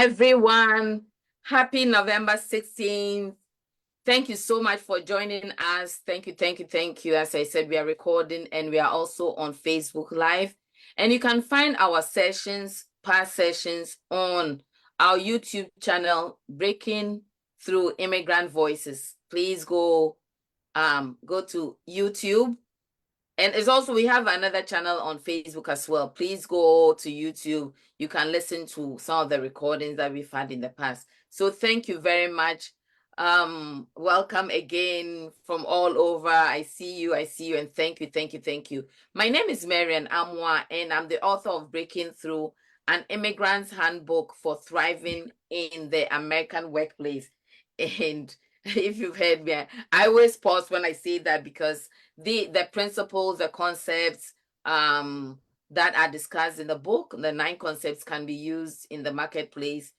everyone. Happy November 16th. Thank you so much for joining us. Thank you, thank you, thank you. As I said, we are recording and we are also on Facebook Live. And you can find our sessions, past sessions, on our YouTube channel, Breaking Through Immigrant Voices. Please go to YouTube. And it's also, we have another channel on Facebook as well. Please go to YouTube. You can listen to some of the recordings that we've had in the past. So thank you very much. Welcome again from all over. I see you, and thank you, thank you, thank you. My name is Marian Amwa, and I'm the author of Breaking Through, an Immigrant's Handbook for Thriving in the American Workplace. And if you've heard me, I always pause when I say that because the principles, the concepts that are discussed in the book, the 9 concepts, can be used in the marketplace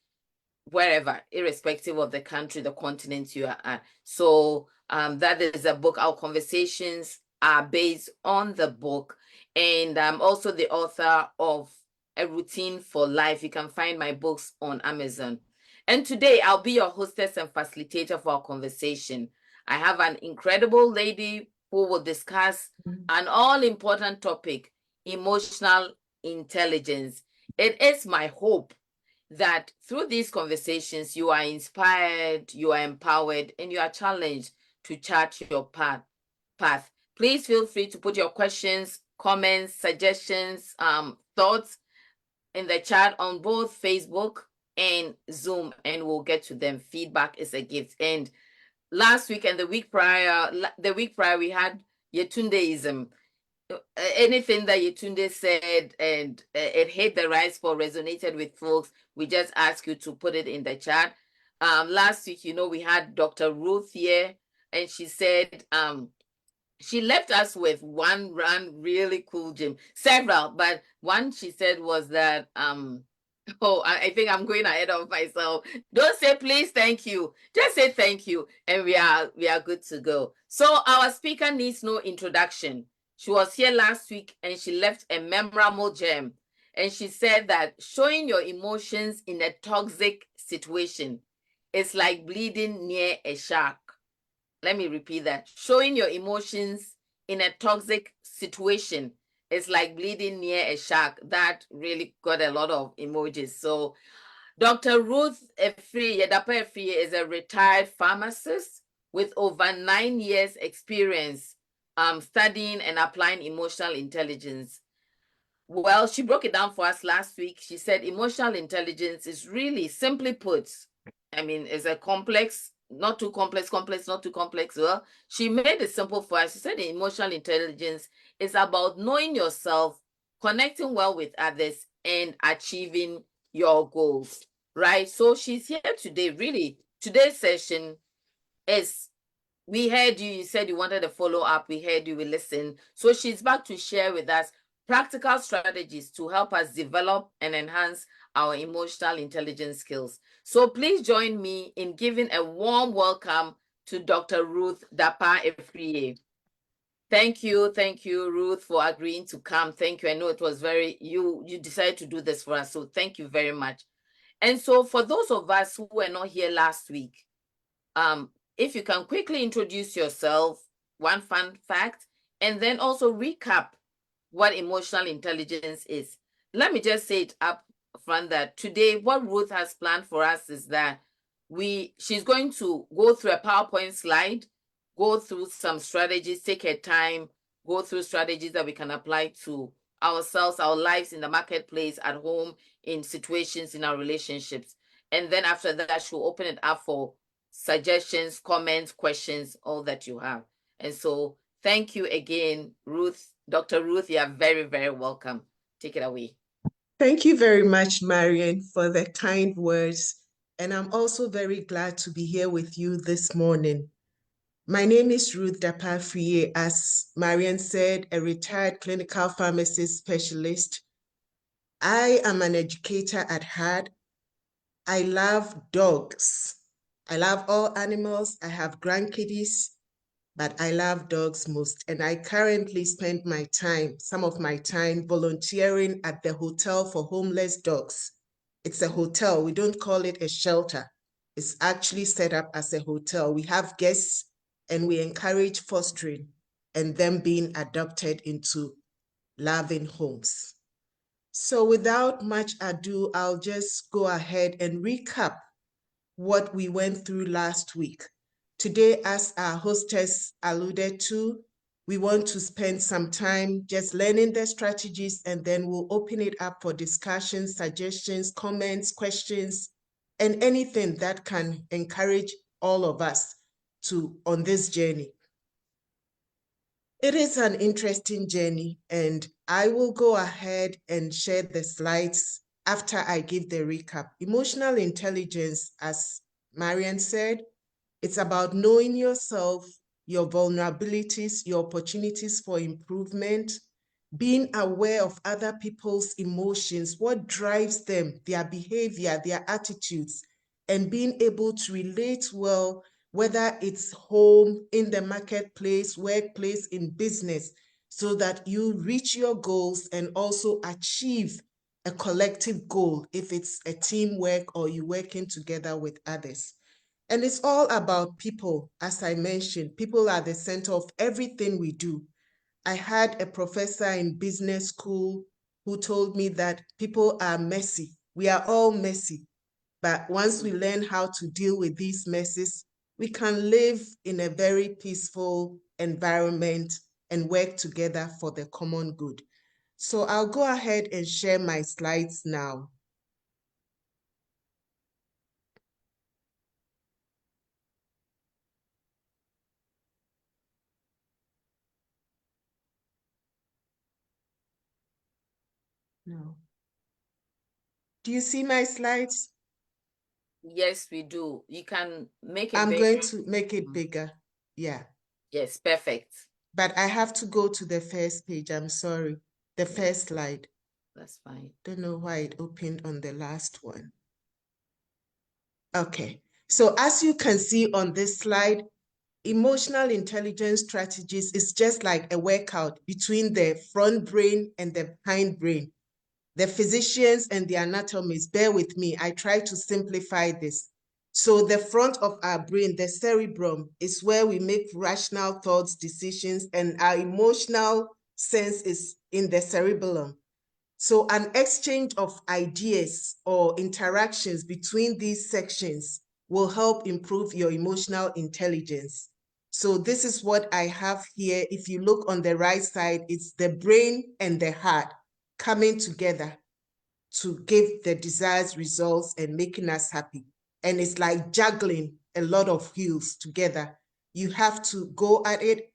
wherever, irrespective of the country, the continent you are at. So that is a book. Our conversations are based on the book. And I'm also the author of A Routine for Life. You can find my books on Amazon. And today I'll be your hostess and facilitator for our conversation. I have an incredible lady who will discuss an all-important topic, emotional intelligence. It is my hope that through these conversations, you are inspired, you are empowered, and you are challenged to chart your path. Please feel free to put your questions, comments, suggestions, thoughts in the chat on both Facebook and Zoom, and we'll get to them. Feedback is a gift. And last week and the week prior, we had Yetundeism. Anything that Yetunde said and it hit the right spot, resonated with folks, we just ask you to put it in the chat. Last week, we had Dr. Ruth here, and she said she left us with one really cool gem, several, but one she said was that oh, I think I'm going ahead of myself. Don't say please, thank you. Just say thank you, and we are good to go. So our speaker needs no introduction. She was here last week and she left a memorable gem. And she said that showing your emotions in a toxic situation is like bleeding near a shark. Let me repeat that. Showing your emotions in a toxic situation is like bleeding near a shark. That really got a lot of emojis. So Dr. Ruth Efrie is a retired pharmacist with over 9 years experience studying and applying emotional intelligence. Well, she broke it down for us last week. She said emotional intelligence is really, simply put, it's a complex, not too complex, not too complex. Well, she made it simple for us. She said emotional intelligence is about knowing yourself, connecting well with others, and achieving your goals, right? So she's here today. Really, today's session is, we heard you said you wanted a follow-up. We heard you, we listened. So she's back to share with us practical strategies to help us develop and enhance our emotional intelligence skills. So please join me in giving a warm welcome to Dr. Ruth Dapa Efrie. Thank you, Ruth, for agreeing to come. Thank you. I know it was you decided to do this for us, so thank you very much. And so for those of us who were not here last week, if you can quickly introduce yourself, one fun fact, and then also recap what emotional intelligence is. Let me just say it up front that today what Ruth has planned for us is that she's going to go through a PowerPoint slide, go through some strategies, take her time, go through strategies that we can apply to ourselves, our lives in the marketplace, at home, in situations, in our relationships. And then after that, she'll open it up for suggestions, comments, questions, all that you have. And so thank you again, Ruth. Dr. Ruth, you are very, very welcome. Take it away. Thank you very much, Marian, for the kind words. And I'm also very glad to be here with you this morning. My name is Ruth Dapa Efrie, as Marian said, a retired clinical pharmacist specialist. I am an educator at heart. I love dogs. I love all animals. I have grandkiddies, but I love dogs most. And I currently spend some of my time volunteering at the Hotel for Homeless Dogs It's a hotel. We don't call it a shelter. It's actually set up as a hotel. We have guests and we encourage fostering and them being adopted into loving homes. So without much ado, I'll just go ahead and recap what we went through last week. Today, as our hostess alluded to, we want to spend some time just learning the strategies, and then we'll open it up for discussions, suggestions, comments, questions, and anything that can encourage all of us on this journey. It is an interesting journey, and I will go ahead and share the slides after I give the recap. Emotional intelligence, as Marian said, it's about knowing yourself, your vulnerabilities, your opportunities for improvement, being aware of other people's emotions, what drives them, their behavior, their attitudes, and being able to relate well, whether it's home, in the marketplace, workplace, in business, so that you reach your goals and also achieve a collective goal if it's a teamwork or you working together with others. And it's all about people. As I mentioned, people are the center of everything we do. I had a professor in business school who told me that people are messy. We are all messy. But once we learn how to deal with these messes, we can live in a very peaceful environment and work together for the common good. So I'll go ahead and share my slides now. No. Do you see my slides? Yes, we do. You can make it I'm big. going to make it bigger. Yeah. Yes, perfect. But I have to go to the first page. I'm sorry. The first slide. That's fine. Don't know why it opened on the last one. Okay. So as you can see on this slide, emotional intelligence strategies is just like a workout between the front brain and the hind brain. The physicians and the anatomists, bear with me, I try to simplify this. So the front of our brain, the cerebrum, is where we make rational thoughts, decisions, and our emotional sense is in the cerebellum. So an exchange of ideas or interactions between these sections will help improve your emotional intelligence. So this is what I have here. If you look on the right side, it's the brain and the heart coming together to give the desired results and making us happy. And it's like juggling a lot of wheels together. You have to go at it,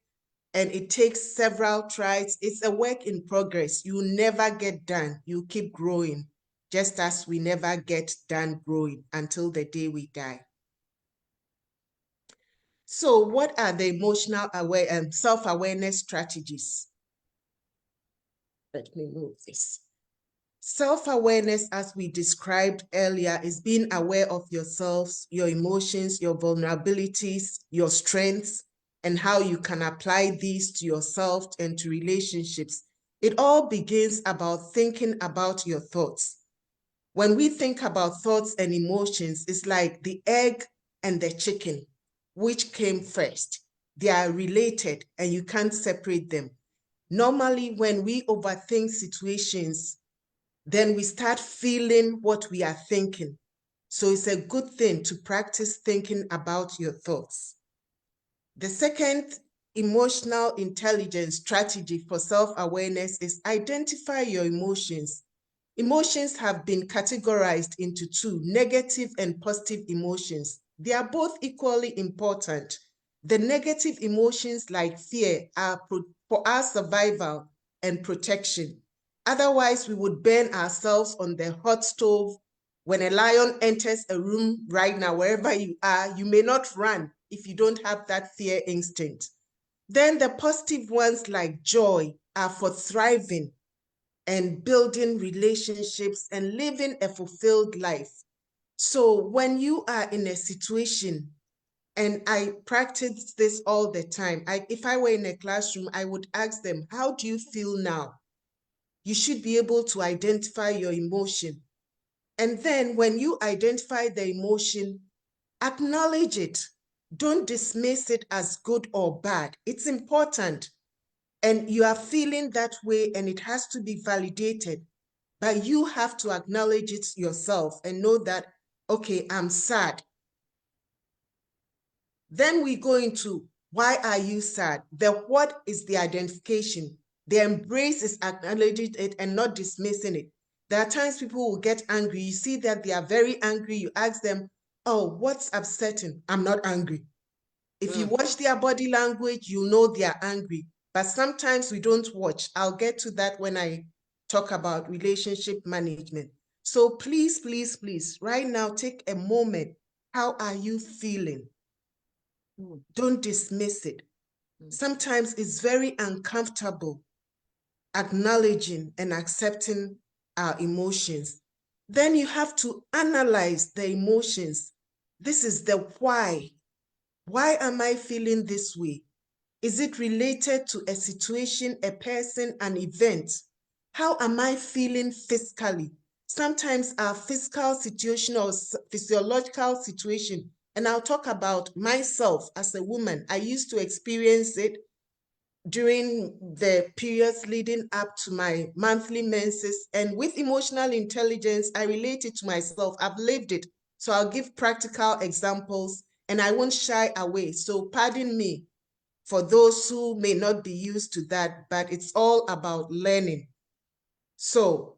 and it takes several tries. It's a work in progress. You never get done. You keep growing, just as we never get done growing until the day we die. So what are the emotional self-awareness strategies? Let me move this. Self-awareness, as we described earlier, is being aware of yourselves, your emotions, your vulnerabilities, your strengths, and how you can apply these to yourself and to relationships. It all begins about thinking about your thoughts. When we think about thoughts and emotions, it's like the egg and the chicken. Which came first? They are related and you can't separate them. Normally, when we overthink situations, then we start feeling what we are thinking. So it's a good thing to practice thinking about your thoughts. The second emotional intelligence strategy for self-awareness is identify your emotions. Emotions have been categorized into two, negative and positive emotions. They are both equally important. The negative emotions like fear are for our survival and protection. Otherwise, we would burn ourselves on the hot stove. When a lion enters a room right now, wherever you are, you may not run if you don't have that fear instinct. Then the positive ones like joy are for thriving and building relationships and living a fulfilled life. So when you are in a situation, and I practice this all the time, if I were in a classroom, I would ask them, how do you feel now? You should be able to identify your emotion. And then when you identify the emotion, acknowledge it. Don't dismiss it as good or bad. It's important. And you are feeling that way and it has to be validated. But you have to acknowledge it yourself and know that, okay, I'm sad. Then we go into why are you sad? The what is the identification. The embrace is acknowledging it and not dismissing it. There are times people will get angry. You see that they are very angry. You ask them, oh, what's upsetting? I'm not angry. If you watch their body language, you know they are angry. But sometimes we don't watch. I'll get to that when I talk about relationship management. So please, please, please, right now, take a moment. How are you feeling? Don't dismiss it. Sometimes it's very uncomfortable acknowledging and accepting our emotions. Then you have to analyze the emotions. This is the why. Why am I feeling this way? Is it related to a situation, a person, an event? How am I feeling physically? Sometimes our physical situation or physiological situation, and I'll talk about myself as a woman. I used to experience it during the periods leading up to my monthly menses. And with emotional intelligence, I relate it to myself. I've lived it. So I'll give practical examples and I won't shy away. So pardon me for those who may not be used to that, but it's all about learning. So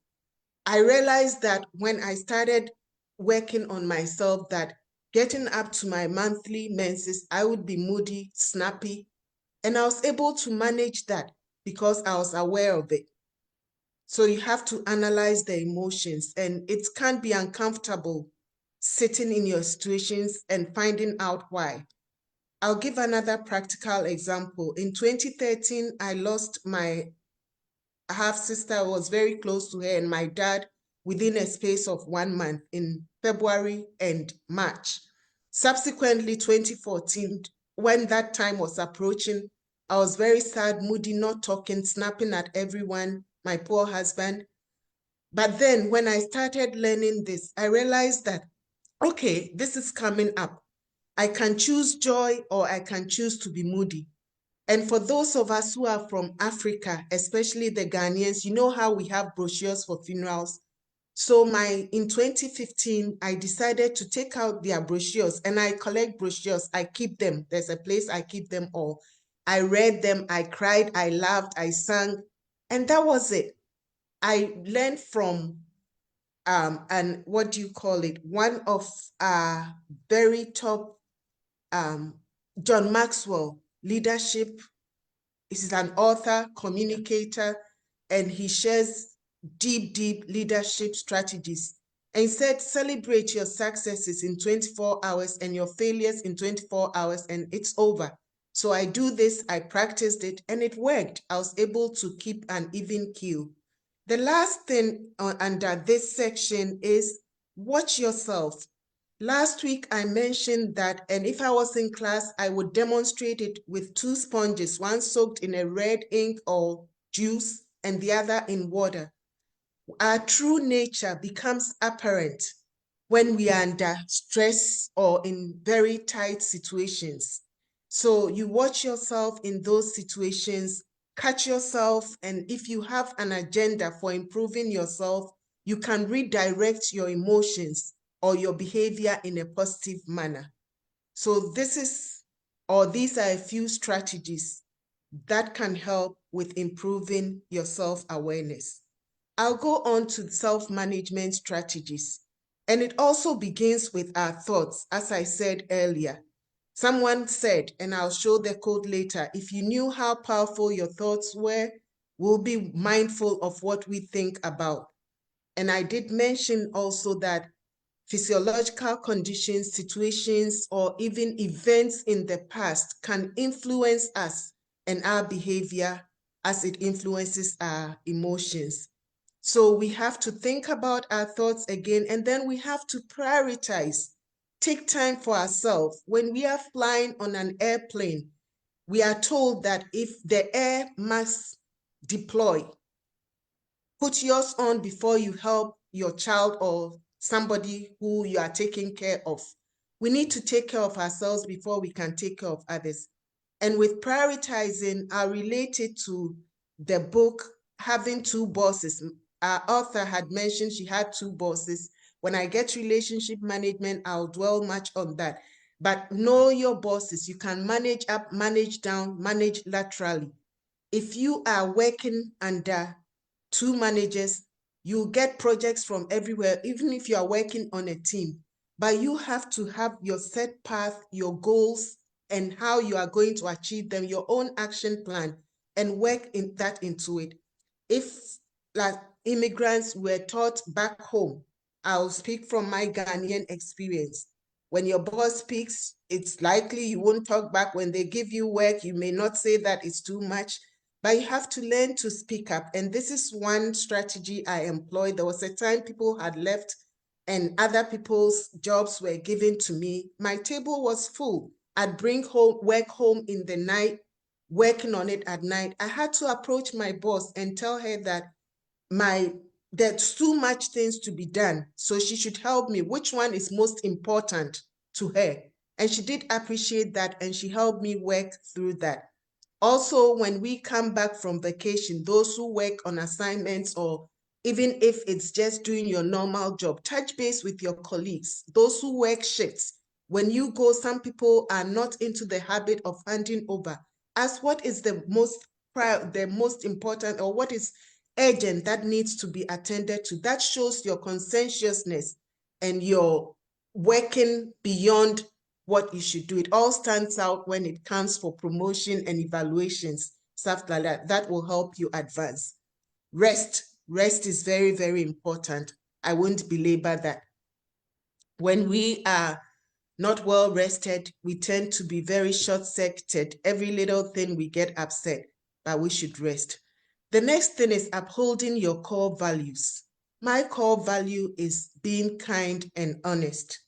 I realized that when I started working on myself, that getting up to my monthly menses, I would be moody, snappy, and I was able to manage that because I was aware of it. So you have to analyze the emotions, and it can be uncomfortable sitting in your situations and finding out why. I'll give another practical example. In 2013, I lost my half-sister. I was very close to her, and my dad within a space of 1 month in February and March. Subsequently, 2014, when that time was approaching, I was very sad, moody, not talking, snapping at everyone, my poor husband. But then when I started learning this, I realized that, okay, this is coming up. I can choose joy or I can choose to be moody. And for those of us who are from Africa, especially the Ghanaians, you know how we have brochures for funerals. So in 2015, I decided to take out their brochures, and I collect brochures. I keep them. There's a place I keep them all. I read them. I cried. I laughed. I sang. And that was it. I learned from, and what do you call it? One of very top, John Maxwell, leadership. He's an author, communicator, and he shares deep, deep leadership strategies. And he said, celebrate your successes in 24 hours and your failures in 24 hours, and it's over. So I do this, I practiced it, and it worked. I was able to keep an even keel. The last thing under this section is watch yourself. Last week, I mentioned that, and if I was in class, I would demonstrate it with 2 sponges, one soaked in a red ink or juice and the other in water. Our true nature becomes apparent when we are under stress or in very tight situations. So you watch yourself in those situations, catch yourself, and if you have an agenda for improving yourself, you can redirect your emotions or your behavior in a positive manner. So these are a few strategies that can help with improving your self-awareness. I'll go on to self-management strategies. And it also begins with our thoughts, as I said earlier. Someone said, and I'll show the quote later, if you knew how powerful your thoughts were, we'll be mindful of what we think about. And I did mention also that physiological conditions, situations, or even events in the past can influence us and our behavior as it influences our emotions. So we have to think about our thoughts again, and then we have to prioritize, take time for ourselves. When we are flying on an airplane, we are told that if the air mask deploy, put yours on before you help your child or somebody who you are taking care of. We need to take care of ourselves before we can take care of others. And with prioritizing, I relate it to the book, Having Two Bosses. Our author had mentioned she had two bosses. When I get relationship management, I'll dwell much on that. But know your bosses. You can manage up, manage down, manage laterally. If you are working under two managers, you get projects from everywhere, even if you are working on a team. But you have to have your set path, your goals, and how you are going to achieve them, your own action plan, and work into it. If, like immigrants were taught back home, I'll speak from my Ghanaian experience. When your boss speaks, it's likely you won't talk back. When they give you work, you may not say that it's too much, but you have to learn to speak up. And this is one strategy I employed. There was a time people had left and other people's jobs were given to me. My table was full. I'd bring work home in the night, working on it at night. I had to approach my boss and tell her that there's too much things to be done, so she should help me. Which one is most important to her? And she did appreciate that, and she helped me work through that. Also, when we come back from vacation, those who work on assignments, or even if it's just doing your normal job, touch base with your colleagues. Those who work shifts, when you go, some people are not into the habit of handing over. Ask what is the most important, or what is urgent that needs to be attended to. That shows your conscientiousness and your working beyond what you should do. It all stands out when it comes for promotion and evaluations, stuff like that. That will help you advance. Rest is very, very important. I won't belabor that. When we are not well rested, we tend to be very short-circuited. Every little thing we get upset, but we should rest. The next thing is upholding your core values. My core value is being kind and honest.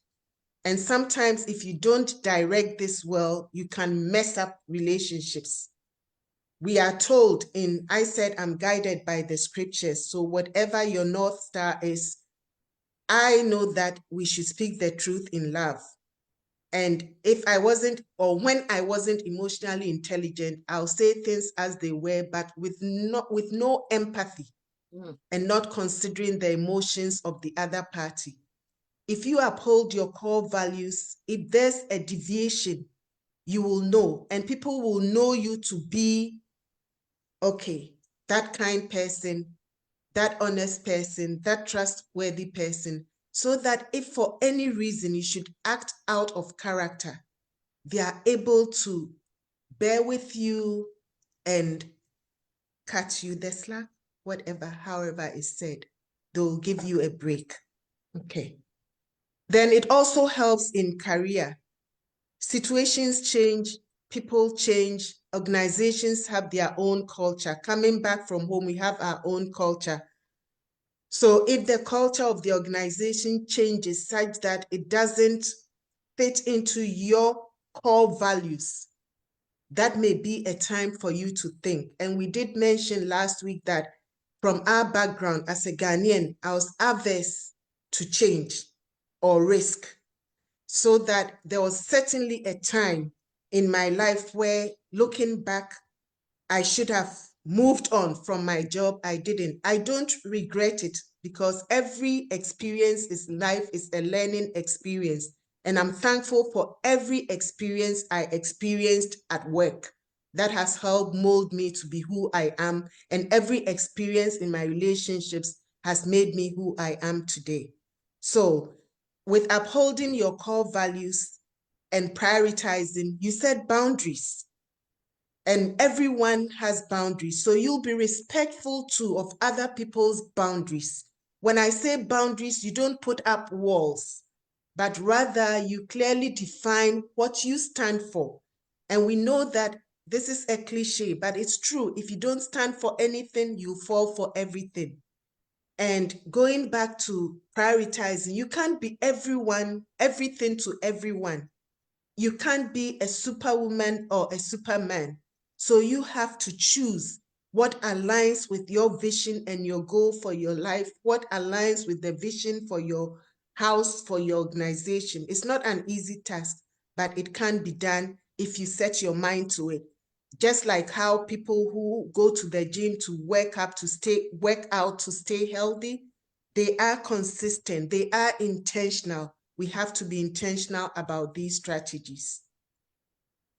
And sometimes if you don't direct this well, you can mess up relationships. We are told I said I'm guided by the scriptures. So whatever your North Star is, I know that we should speak the truth in love. And if I wasn't, or when I wasn't emotionally intelligent, I'll say things as they were, but with no empathy and not considering the emotions of the other party. If you uphold your core values, if there's a deviation, you will know, and people will know you to be, okay, that kind person, that honest person, that trustworthy person, so that if for any reason you should act out of character, they are able to bear with you and cut you the slack, whatever, however is said. They'll give you a break. Okay. Then it also helps in career. Situations change, people change, organizations have their own culture. Coming back from home, we have our own culture. So if the culture of the organization changes such that it doesn't fit into your core values, that may be a time for you to think. And we did mention last week that from our background as a Ghanaian, I was averse to change or risk. So that there was certainly a time in my life where, looking back, I should have moved on from my job. I didn't. I don't regret it, because every experience is life, is a learning experience. And I'm thankful for every experience I experienced at work that has helped mold me to be who I am. And every experience in my relationships has made me who I am today. So with upholding your core values and prioritizing, you set boundaries. And everyone has boundaries. So you'll be respectful too of other people's boundaries. When I say boundaries, you don't put up walls, but rather you clearly define what you stand for. And we know that this is a cliche, but it's true. If you don't stand for anything, you fall for everything. And going back to prioritizing, you can't be everything to everyone. You can't be a superwoman or a superman. So you have to choose what aligns with your vision and your goal for your life, what aligns with the vision for your house for your organization. It's not an easy task, but it can be done if you set your mind to it. Just like how people who go to the gym to work out to stay healthy, they are consistent, they are intentional. We have to be intentional about these strategies.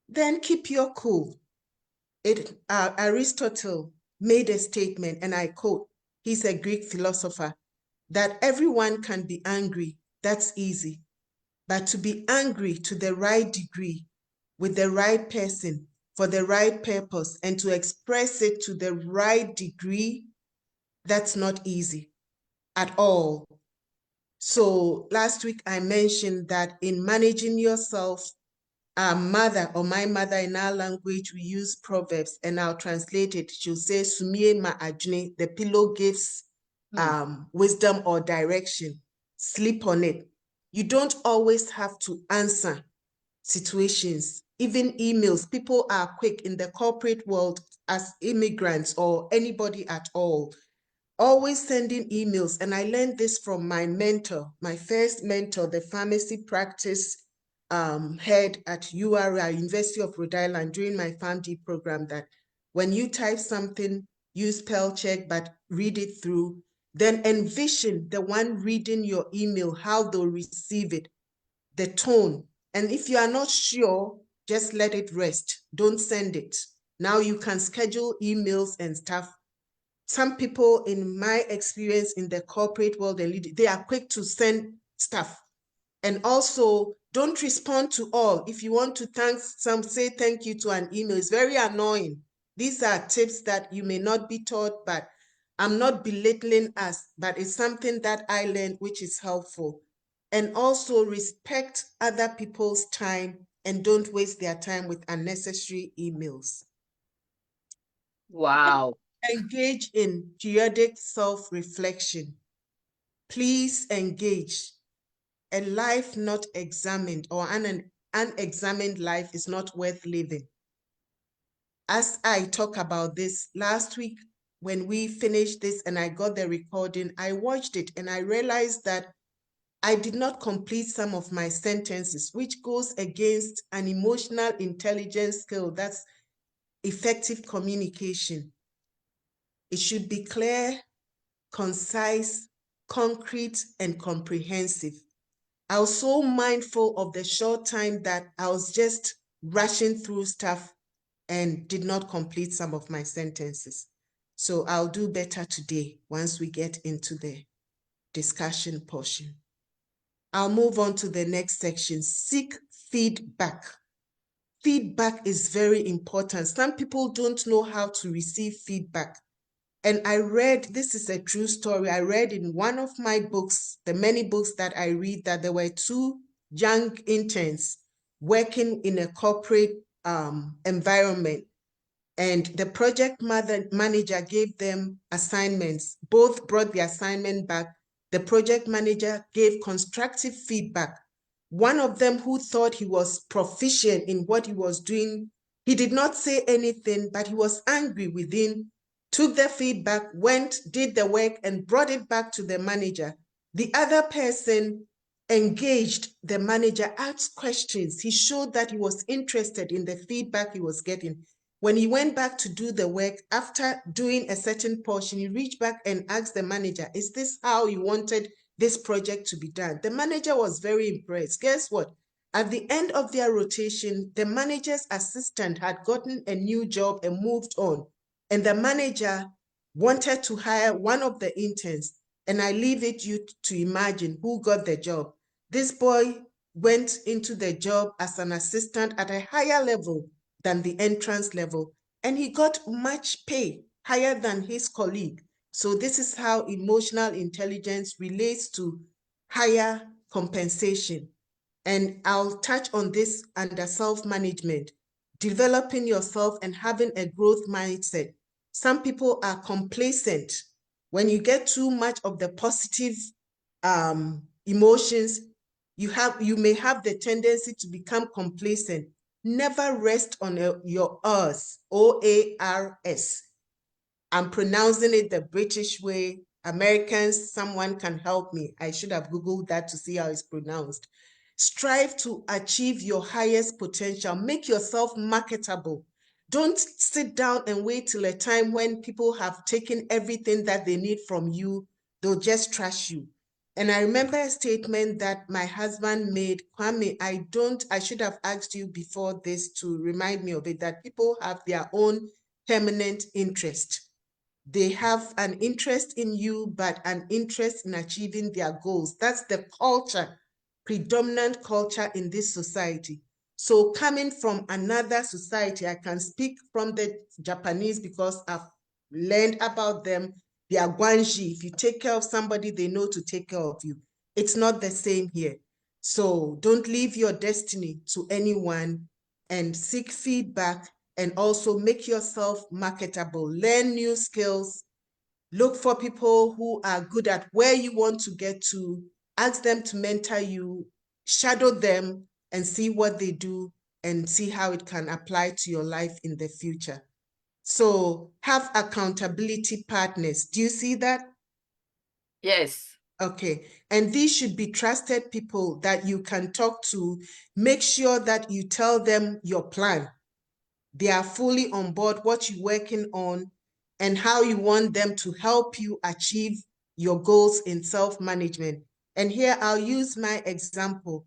Then keep your cool. Aristotle made a statement, and I quote, he's a Greek philosopher, that everyone can be angry. That's easy. But to be angry to the right degree, with the right person, for the right purpose, and to express it to the right degree, that's not easy at all. So last week I mentioned that in managing yourself, our mother, or my mother in our language, we use Proverbs, and I'll translate it. She'll say, Sumie ma ajne, the pillow gives wisdom or direction. Sleep on it. You don't always have to answer situations, even emails. People are quick in the corporate world as immigrants or anybody at all, always sending emails. And I learned this from my mentor, my first mentor, the pharmacy practice head at URI, University of Rhode Island, during my PharmD program, that when you type something, use spell check, but read it through, then envision the one reading your email, how they'll receive it, the tone. And if you are not sure, just let it rest. Don't send it. Now you can schedule emails and stuff. Some people, in my experience in the corporate world, they are quick to send stuff. And also, don't respond to all. If you want to say thank you to an email, it's very annoying. These are tips that you may not be taught, but I'm not belittling us, but it's something that I learned, which is helpful. And also respect other people's time and don't waste their time with unnecessary emails. Wow. Engage in periodic self-reflection. Please engage. A life not examined, or an unexamined life, is not worth living. As I talk about this last week, when we finished this and I got the recording, I watched it and I realized that I did not complete some of my sentences, which goes against an emotional intelligence skill. That's effective communication. It should be clear, concise, concrete, and comprehensive. I was so mindful of the short time that I was just rushing through stuff and did not complete some of my sentences. So I'll do better today once we get into the discussion portion. I'll move on to the next section. Seek feedback. Feedback is very important. Some people don't know how to receive feedback. And I read, this is a true story, I read in one of my books, the many books that I read, that there were two young interns working in a corporate environment. And the project manager gave them assignments. Both brought the assignment back. The project manager gave constructive feedback. One of them, who thought he was proficient in what he was doing, he did not say anything, but he was angry within, took the feedback, went, did the work, and brought it back to the manager. The other person engaged the manager, asked questions. He showed that he was interested in the feedback he was getting. When he went back to do the work, after doing a certain portion, he reached back and asked the manager, is this how you wanted this project to be done? The manager was very impressed. Guess what? At the end of their rotation, the manager's assistant had gotten a new job and moved on. And the manager wanted to hire one of the interns. And I leave it you to imagine who got the job. This boy went into the job as an assistant at a higher level than the entrance level, and he got much pay, higher than his colleague. So this is how emotional intelligence relates to higher compensation. And I'll touch on this under self-management, developing yourself and having a growth mindset. Some people are complacent. When you get too much of the positive emotions, you may have the tendency to become complacent. Never rest on your Oars, O-A-R-S. I'm pronouncing it the British way. Americans, someone can help me. I should have Googled that to see how it's pronounced. Strive to achieve your highest potential. Make yourself marketable. Don't sit down and wait till a time when people have taken everything that they need from you. They'll just trash you. And I remember a statement that my husband made, Kwame, I should have asked you before this to remind me of it, that people have their own permanent interest. They have an interest in you, but an interest in achieving their goals. That's the culture, predominant culture in this society. So coming from another society, I can speak from the Japanese because I've learned about them. They are guanji. If you take care of somebody, they know to take care of you. It's not the same here. So don't leave your destiny to anyone and seek feedback, and also make yourself marketable. Learn new skills. Look for people who are good at where you want to get to. Ask them to mentor you. Shadow them and see what they do and see how it can apply to your life in the future. So have accountability partners. Do you see that? Yes. Okay. And these should be trusted people that you can talk to. Make sure that you tell them your plan. They are fully on board what you're working on and how you want them to help you achieve your goals in self-management. And here I'll use my example.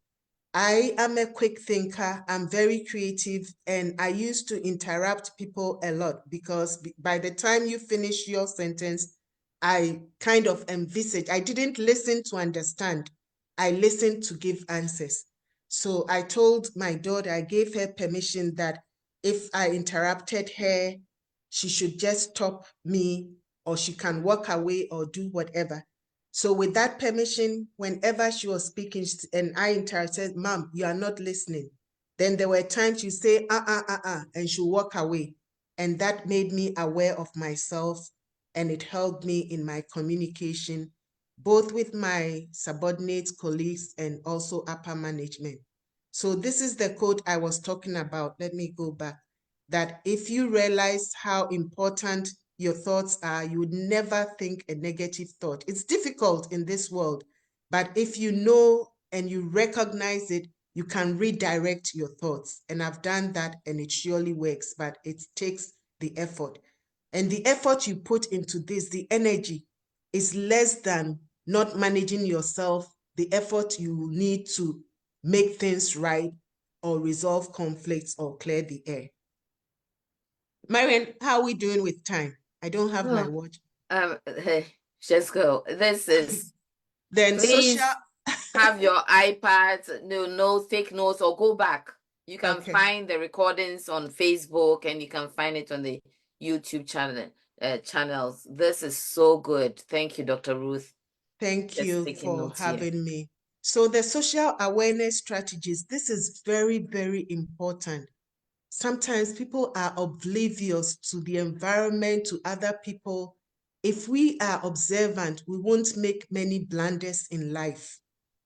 I am a quick thinker. I'm very creative, and I used to interrupt people a lot because by the time you finish your sentence, I kind of envisage. I didn't listen to understand. I listened to give answers. So I told my daughter, I gave her permission that if I interrupted her, she should just stop me, or she can walk away or do whatever. So with that permission, whenever she was speaking and I interrupted, Mom, you are not listening. Then there were times you say, and she'll walk away. And that made me aware of myself, and it helped me in my communication, both with my subordinates, colleagues, and also upper management. So this is the quote I was talking about. Let me go back. That if you realize how important your thoughts are, you would never think a negative thought. It's difficult in this world, but if you know and you recognize it, you can redirect your thoughts. And I've done that, and it surely works, but it takes the effort. And the effort you put into this, the energy, is less than not managing yourself, the effort you need to make things right or resolve conflicts or clear the air. Marian, how are we doing with time? I don't have my watch. Hey, just go. This is, Then please social. have your iPad, take notes or go back. You can Okay. find the recordings on Facebook, and you can find it on the YouTube channels. This is so good. Thank you, Dr. Ruth. Thank Just you taking for notes here. having me. So the social awareness strategies, this is very, very important. Sometimes people are oblivious to the environment, to other people. If we are observant, we won't make many blunders in life.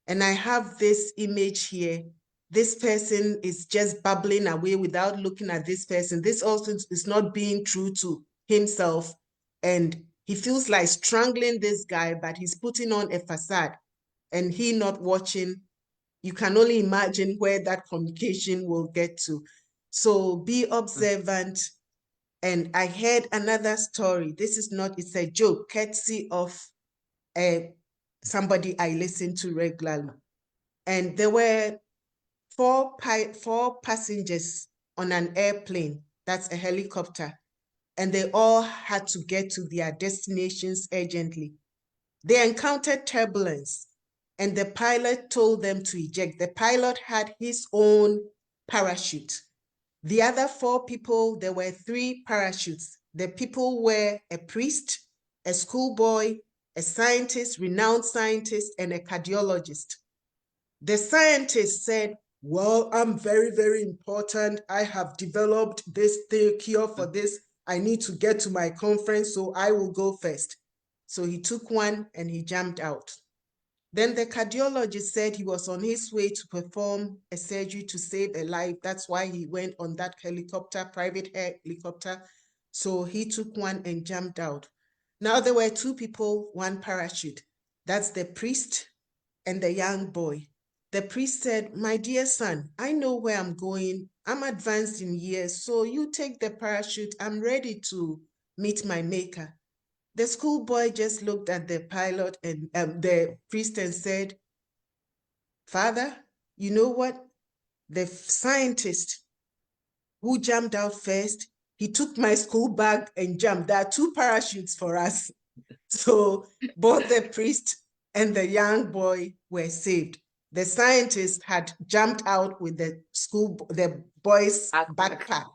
And I have this image here. This person is just babbling away without looking at this person. This also is not being true to himself. And he feels like strangling this guy, but he's putting on a facade, and he not watching. You can only imagine where that communication will get to. So be observant. And I heard another story. This is not, it's a joke, courtesy of somebody I listen to regularly. And there were four passengers on an airplane, that's a helicopter, and they all had to get to their destinations urgently. They encountered turbulence, and the pilot told them to eject. The pilot had his own parachute. The other four people, there were three parachutes. The people were a priest, a schoolboy, a scientist, renowned scientist, and a cardiologist. The scientist said, well, I'm very, very important. I have developed this cure for this. I need to get to my conference, so I will go first. So he took one and he jumped out. Then the cardiologist said he was on his way to perform a surgery to save a life. That's why he went on that helicopter, private helicopter. So he took one and jumped out. Now there were two people, one parachute. That's the priest and the young boy. The priest said, "My dear son, I know where I'm going. I'm advanced in years, so you take the parachute. I'm ready to meet my maker." The schoolboy just looked at the pilot and the priest and said, "Father, you know what? The scientist who jumped out first, he took my school bag and jumped. There are two parachutes for us." So both the priest and the young boy were saved. The scientist had jumped out with the boy's backpack.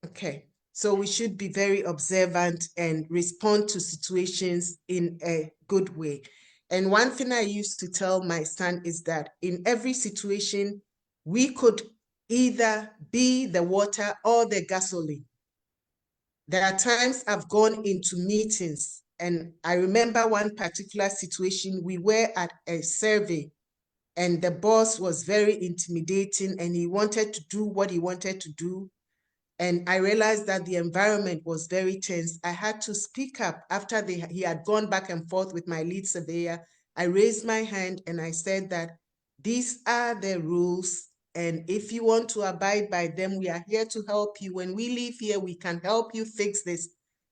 Okay, so we should be very observant and respond to situations in a good way. And one thing I used to tell my son is that in every situation, we could either be the water or the gasoline. There are times I've gone into meetings, and I remember one particular situation. We were at a survey, and the boss was very intimidating, and he wanted to do what he wanted to do. And I realized that the environment was very tense. I had to speak up after he had gone back and forth with my lead surveyor. I raised my hand and I said that these are the rules. And if you want to abide by them, we are here to help you. When we leave here, we can help you fix this.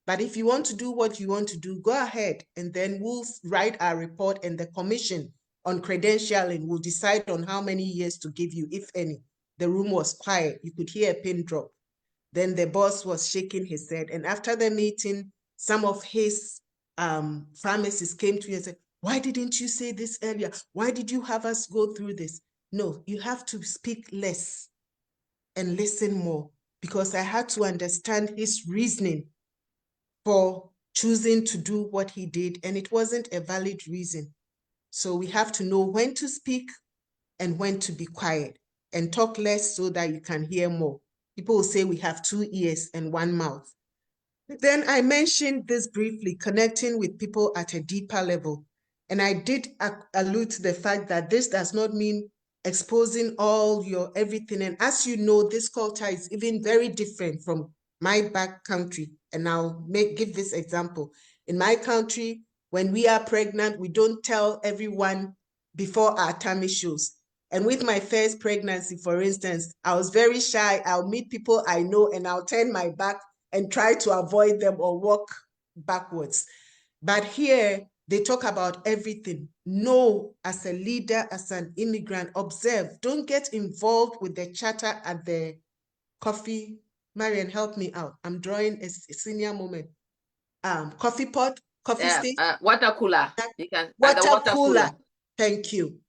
But if you want to do what you want to do, go ahead. And then we'll write our report, and the commission on credentialing will decide on how many years to give you, if any. The room was quiet. You could hear a pin drop. Then the boss was shaking his head. And after the meeting, some of his pharmacists came to me and said, "Why didn't you say this earlier? Why did you have us go through this?" No, you have to speak less and listen more, because I had to understand his reasoning for choosing to do what he did, and it wasn't a valid reason. So we have to know when to speak and when to be quiet and talk less so that you can hear more. People will say we have 2 ears and 1 mouth. Then I mentioned this briefly, connecting with people at a deeper level. And I did allude to the fact that this does not mean exposing all your everything. And as you know, this culture is even very different from my back country. And I'll give this example. In my country, when we are pregnant, we don't tell everyone before our tummy shows. And with my first pregnancy, for instance, I was very shy. I'll meet people I know and I'll turn my back and try to avoid them or walk backwards. But here, they talk about everything. Know, as a leader, as an immigrant, observe. Don't get involved with the chatter at the coffee. Marian, help me out. I'm drawing a senior moment. Coffee pot, coffee stick. Water cooler. You can water cooler. Thank you.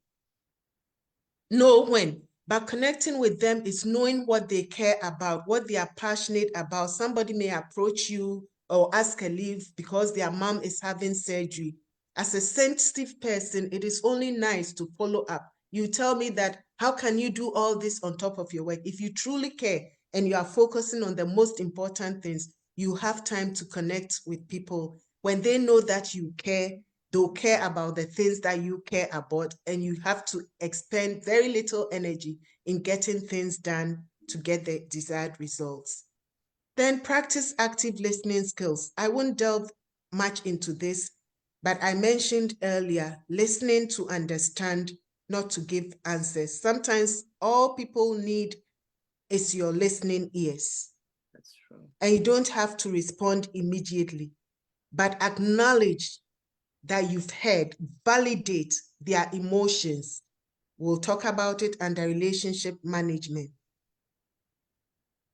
Know when. But connecting with them is knowing what they care about, what they are passionate about. Somebody may approach you or ask a leave because their mom is having surgery. As a sensitive person, it is only nice to follow up. You tell me that, how can you do all this on top of your work? If you truly care and you are focusing on the most important things, you have time to connect with people. When they know that you care, they'll care about the things that you care about, and you have to expend very little energy in getting things done to get the desired results. Then practice active listening skills. I won't delve much into this, but I mentioned earlier, listening to understand, not to give answers. Sometimes all people need is your listening ears. That's true. And you don't have to respond immediately, but acknowledge that you've heard, validate their emotions. We'll talk about it under relationship management.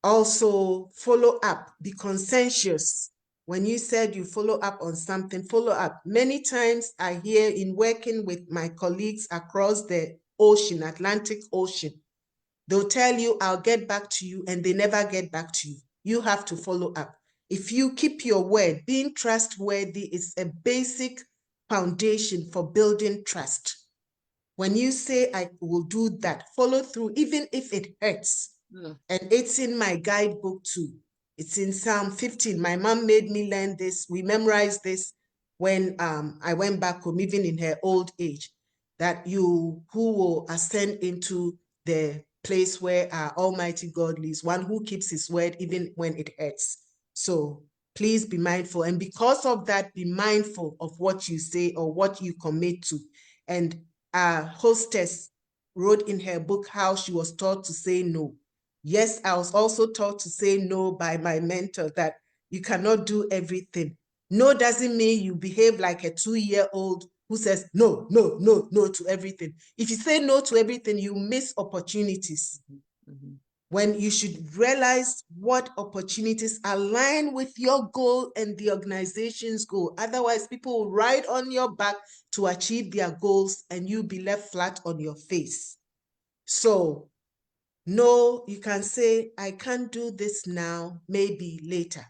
Also, follow up, be conscientious. When you said you follow up on something, follow up. Many times I hear in working with my colleagues across the ocean, Atlantic Ocean, they'll tell you, "I'll get back to you," and they never get back to you. You have to follow up. If you keep your word, being trustworthy is a basic foundation for building trust. When you say, "I will do that," follow through, even if it hurts. And it's in my guidebook too. It's in Psalm 15. My mom made me learn this. We memorized this when I went back home, even in her old age, that you who will ascend into the place where our Almighty God lives, one who keeps his word even when it hurts. So Please be mindful. And because of that, be mindful of what you say or what you commit to. And our hostess wrote in her book how she was taught to say no. Yes, I was also taught to say no by my mentor, that you cannot do everything. No doesn't mean you behave like a 2-year-old who says no, no, no, no to everything. If you say no to everything, you miss opportunities. Mm-hmm. When you should realize what opportunities align with your goal and the organization's goal. Otherwise, people will ride on your back to achieve their goals and you'll be left flat on your face. So, no, you can say, I can't do this now, maybe later.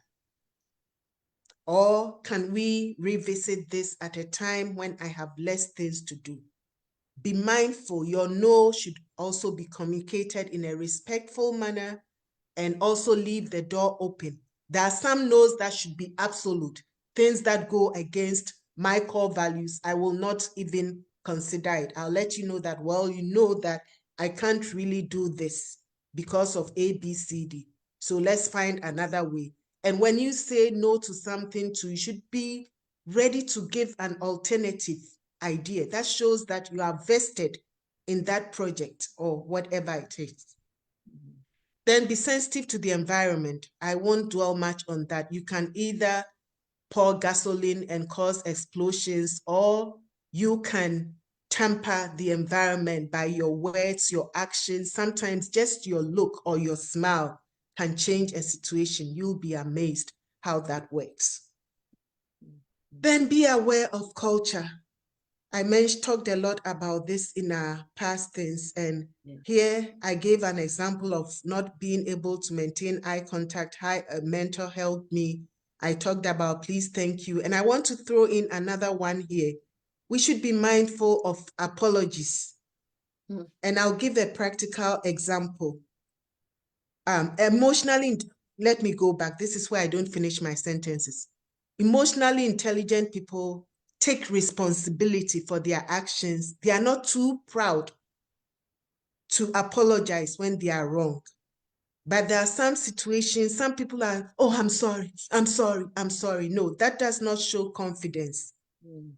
Or can we revisit this at a time when I have less things to do? Be mindful, your no should also be communicated in a respectful manner and also leave the door open. There are some no's that should be absolute, things that go against my core values. I will not even consider it. I'll let you know that, well, you know that I can't really do this because of A, B, C, D. So let's find another way. And when you say no to something too, you should be ready to give an alternative idea. That shows that you are vested in that project or whatever it is. Then be sensitive to the environment. I won't dwell much on that. You can either pour gasoline and cause explosions, or you can tamper the environment by your words, your actions. Sometimes just your look or your smile can change a situation. You'll be amazed how that works. Then be aware of culture. I talked a lot about this in our past things, and here I gave an example of not being able to maintain eye contact. How a mentor helped me. I talked about please, thank you. And I want to throw in another one here. We should be mindful of apologies. And I'll give a practical example. Emotionally, let me go back. This is where I don't finish my sentences. Emotionally intelligent people take responsibility for their actions. They are not too proud to apologize when they are wrong. But there are some situations, some people are, oh, I'm sorry, I'm sorry, I'm sorry. No, that does not show confidence.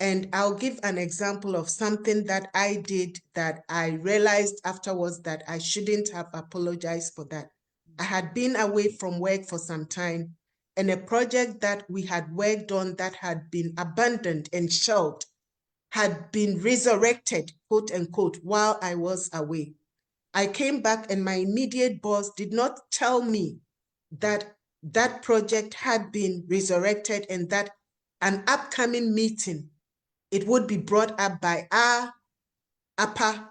And I'll give an example of something that I did that I realized afterwards that I shouldn't have apologized for that. I had been away from work for some time, and a project that we had worked on that had been abandoned and shelved had been resurrected, quote unquote, while I was away. I came back and my immediate boss did not tell me that that project had been resurrected and that an upcoming meeting, it would be brought up by our upper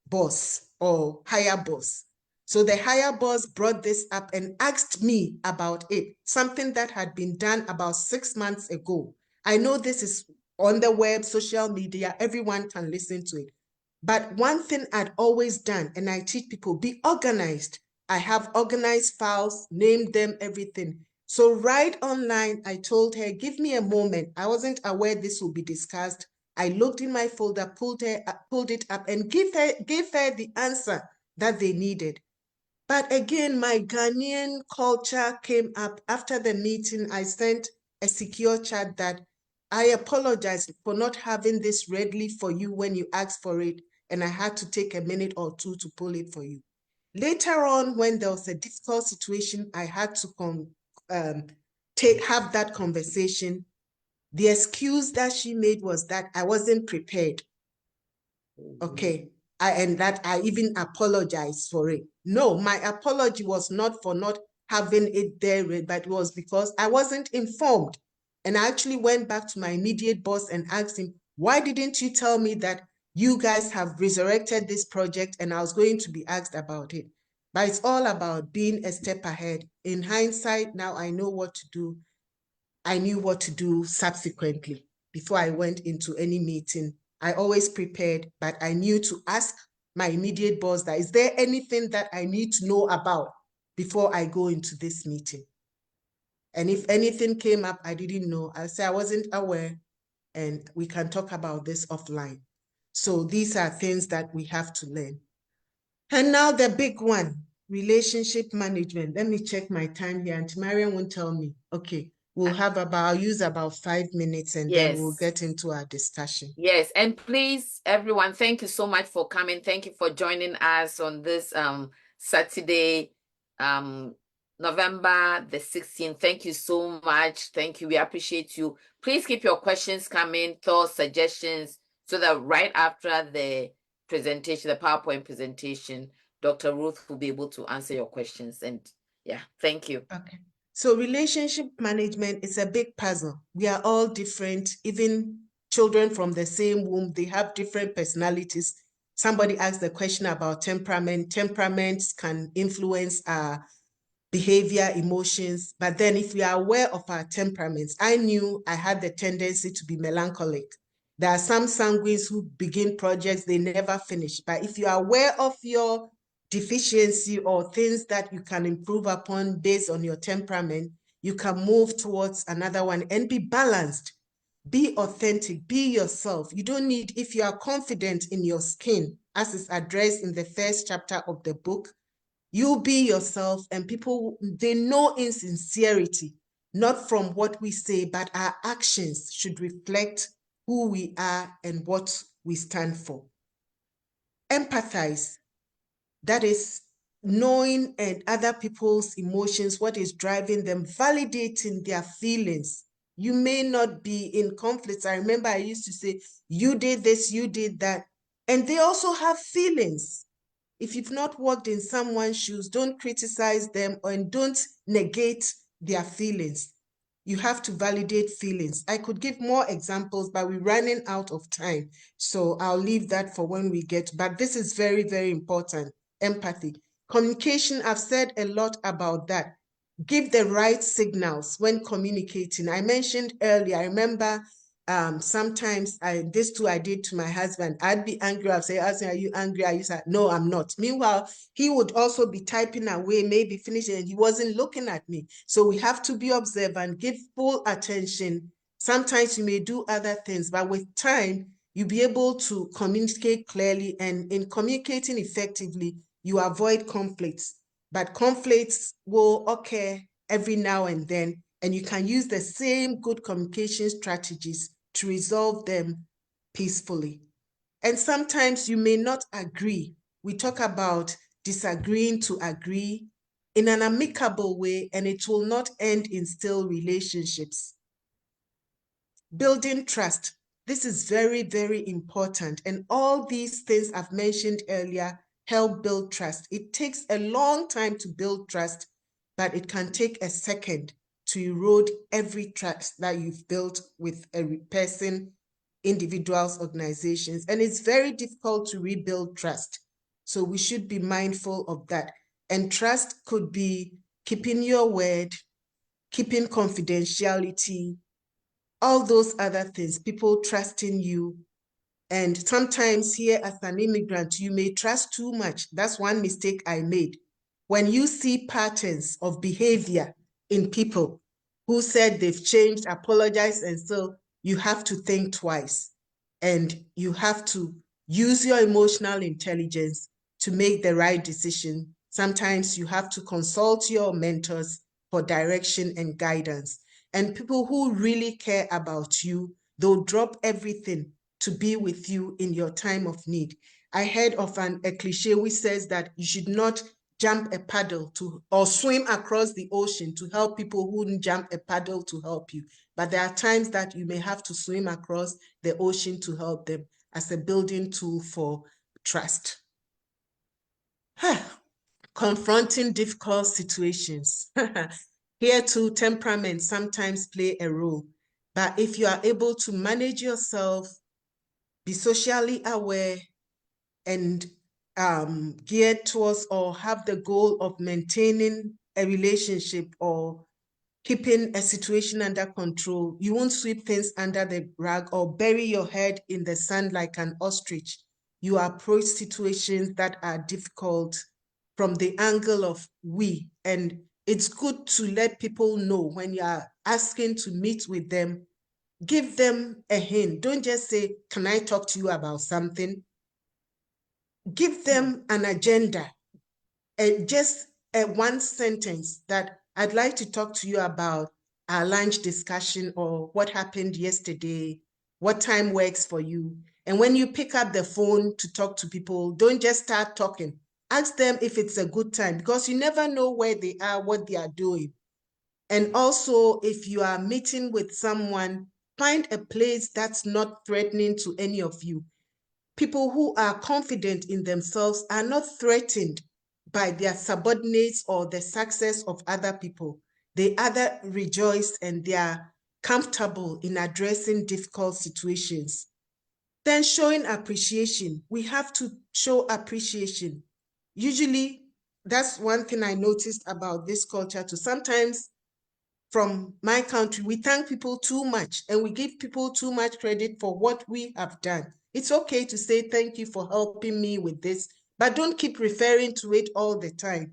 boss or higher boss. So the higher boss brought this up and asked me about it, something that had been done about 6 months ago. I know this is on the web, social media, everyone can listen to it. But one thing I'd always done, and I teach people, be organized. I have organized files, named them, everything. So right online, I told her, give me a moment. I wasn't aware this would be discussed. I looked in my folder, pulled it up, and gave her the answer that they needed. But again, my Ghanaian culture came up after the meeting. I sent a secure chat that I apologize for not having this readily for you when you asked for it, and I had to take a minute or two to pull it for you. Later on, when there was a difficult situation, I had to have that conversation. The excuse that she made was that I wasn't prepared. Okay. And that I even apologized for it. No, my apology was not for not having it there, but it was because I wasn't informed. And I actually went back to my immediate boss and asked him, why didn't you tell me that you guys have resurrected this project and I was going to be asked about it? But it's all about being a step ahead. In hindsight, now I know what to do. I knew what to do subsequently before I went into any meeting. I always prepared, but I knew to ask my immediate boss that, is there anything that I need to know about before I go into this meeting? And if anything came up I didn't know, I'll say I wasn't aware and we can talk about this offline. So these are things that we have to learn. And now the big one, relationship management. Let me check my time here. Auntie Mariam won't tell me. Okay. I'll use about 5 minutes and then we'll Yes. get into our discussion. Yes, and please, everyone, thank you so much for coming. Thank you for joining us on this Saturday, um, November the 16th. Thank you so much. Thank you. We appreciate you. Please keep your questions coming, thoughts, suggestions, so that right after the presentation, the PowerPoint presentation, Dr. Ruth will be able to answer your questions. And yeah, thank you. Okay. So relationship management is a big puzzle. We are all different, even children from the same womb, they have different personalities. Somebody asked the question about temperament. Temperaments can influence our behavior, emotions. But then if we are aware of our temperaments, I knew I had the tendency to be melancholic. There are some sanguines who begin projects, they never finish. But if you are aware of your deficiency or things that you can improve upon based on your temperament, you can move towards another one and be balanced. Be authentic, be yourself. You don't need, if you are confident in your skin, as is addressed in the first chapter of the book, you be yourself, and people, they know insincerity, not from what we say, but our actions should reflect who we are and what we stand for. Empathize, that is knowing and other people's emotions, what is driving them, validating their feelings. You may not be in conflict. I remember I used to say, you did this, you did that. And they also have feelings. If you've not walked in someone's shoes, don't criticize them and don't negate their feelings. You have to validate feelings. I could give more examples, but we're running out of time. So I'll leave that for when we get, but this is very, very important. Empathy. Communication, I've said a lot about that. Give the right signals when communicating. I mentioned earlier, I remember sometimes this too I did to my husband. I'd be angry. I'd say, are you angry? Are you sad? No, I'm not. Meanwhile, he would also be typing away, maybe finishing, and he wasn't looking at me. So we have to be observant, give full attention. Sometimes you may do other things, but with time, you'll be able to communicate clearly, and in communicating effectively, you avoid conflicts. But conflicts will occur every now and then, and you can use the same good communication strategies to resolve them peacefully. And sometimes you may not agree. We talk about disagreeing to agree in an amicable way, and it will not end in still relationships. Building trust. This is very, very important. And all these things I've mentioned earlier help build trust. It takes a long time to build trust, but it can take a second to erode every trust that you've built with a person, individuals, organizations. And it's very difficult to rebuild trust. So we should be mindful of that. And trust could be keeping your word, keeping confidentiality, all those other things, people trusting you. And sometimes here as an immigrant, you may trust too much. That's one mistake I made. When you see patterns of behavior in people who said they've changed, apologized, and so you have to think twice. And you have to use your emotional intelligence to make the right decision. Sometimes you have to consult your mentors for direction and guidance. And people who really care about you, they'll drop everything to be with you in your time of need. I heard of a cliche which says that you should not jump a paddle to or swim across the ocean to help people who wouldn't jump a paddle to help you. But there are times that you may have to swim across the ocean to help them as a building tool for trust. Confronting difficult situations. Here too, temperament sometimes play a role. But if you are able to manage yourself, be socially aware, and geared towards or have the goal of maintaining a relationship or keeping a situation under control, you won't sweep things under the rug or bury your head in the sand like an ostrich. You approach situations that are difficult from the angle of we. And it's good to let people know when you are asking to meet with them, give them a hint. Don't just say, can I talk to you about something? Give them an agenda, just one sentence that I'd like to talk to you about our lunch discussion or what happened yesterday, what time works for you. And when you pick up the phone to talk to people, don't just start talking. Ask them if it's a good time, because you never know where they are, what they are doing. And also, if you are meeting with someone, find a place that's not threatening to any of you. People who are confident in themselves are not threatened by their subordinates or the success of other people. They either rejoice and they are comfortable in addressing difficult situations. Then showing appreciation. We have to show appreciation. Usually, that's one thing I noticed about this culture too. Sometimes from my country, we thank people too much and we give people too much credit for what we have done. It's okay to say thank you for helping me with this, but don't keep referring to it all the time.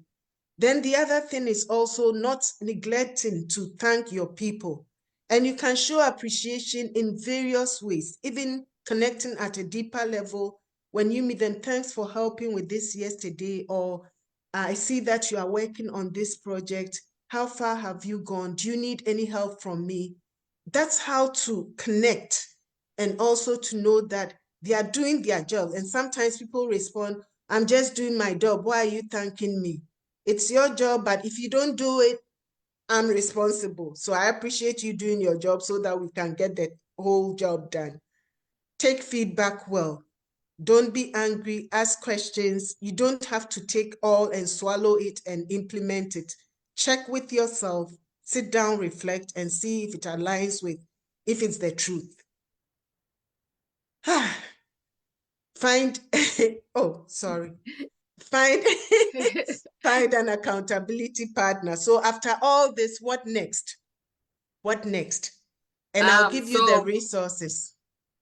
Then the other thing is also not neglecting to thank your people. And you can show appreciation in various ways, even connecting at a deeper level. When you meet them, thanks for helping with this yesterday, or I see that you are working on this project. How far have you gone? Do you need any help from me? That's how to connect, and also to know that they are doing their job. And sometimes people respond, I'm just doing my job. Why are you thanking me? It's your job, but if you don't do it, I'm responsible. So I appreciate you doing your job so that we can get the whole job done. Take feedback well. Don't be angry, ask questions. You don't have to take all and swallow it and implement it. Check with yourself, sit down, reflect, and see if it aligns with, if it's the truth. Find, oh, sorry. Find, find an accountability partner. So after all this, what next? What next? And I'll give you the resources.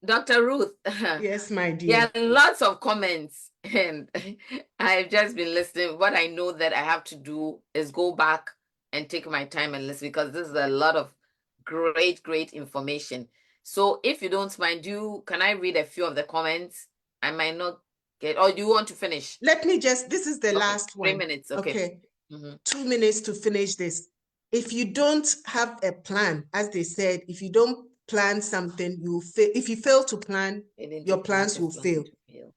Dr. Ruth. Yes, my There dear. are lots of comments, and I've just been listening. What I know that I have to do is go back and take my time and listen, because this is a lot of great information. So if you don't mind, can I read a few of the comments? I might not get, or do you want to finish? Let me just, this is the Okay, last one. 3 minutes, okay. 2 minutes to finish this. If you don't have a plan, as they said, if you don't plan something, you fail. If you fail to plan, your plans will fail.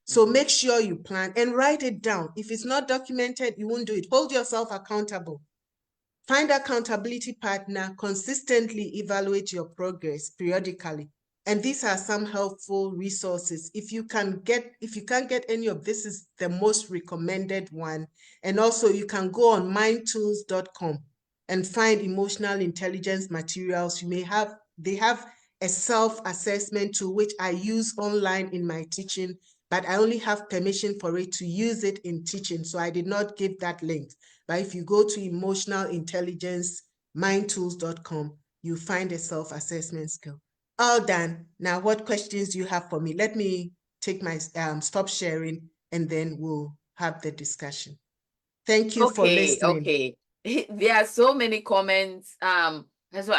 So make sure you plan and write it down. If it's not documented, you won't do it. Hold yourself accountable. Find accountability partner, consistently evaluate your progress periodically. And these are some helpful resources. If you can't get any of this, is the most recommended one. And also you can go on mindtools.com and find emotional intelligence materials. They have a self-assessment tool, which I use online in my teaching, but I only have permission for it to use it in teaching. So I did not give that link. But if you go to emotional intelligence, mindtools.com, you find a self-assessment skill. All done. Now, what questions do you have for me? Let me take my stop sharing, and then we'll have the discussion. Thank you for listening. Okay. There are so many comments. So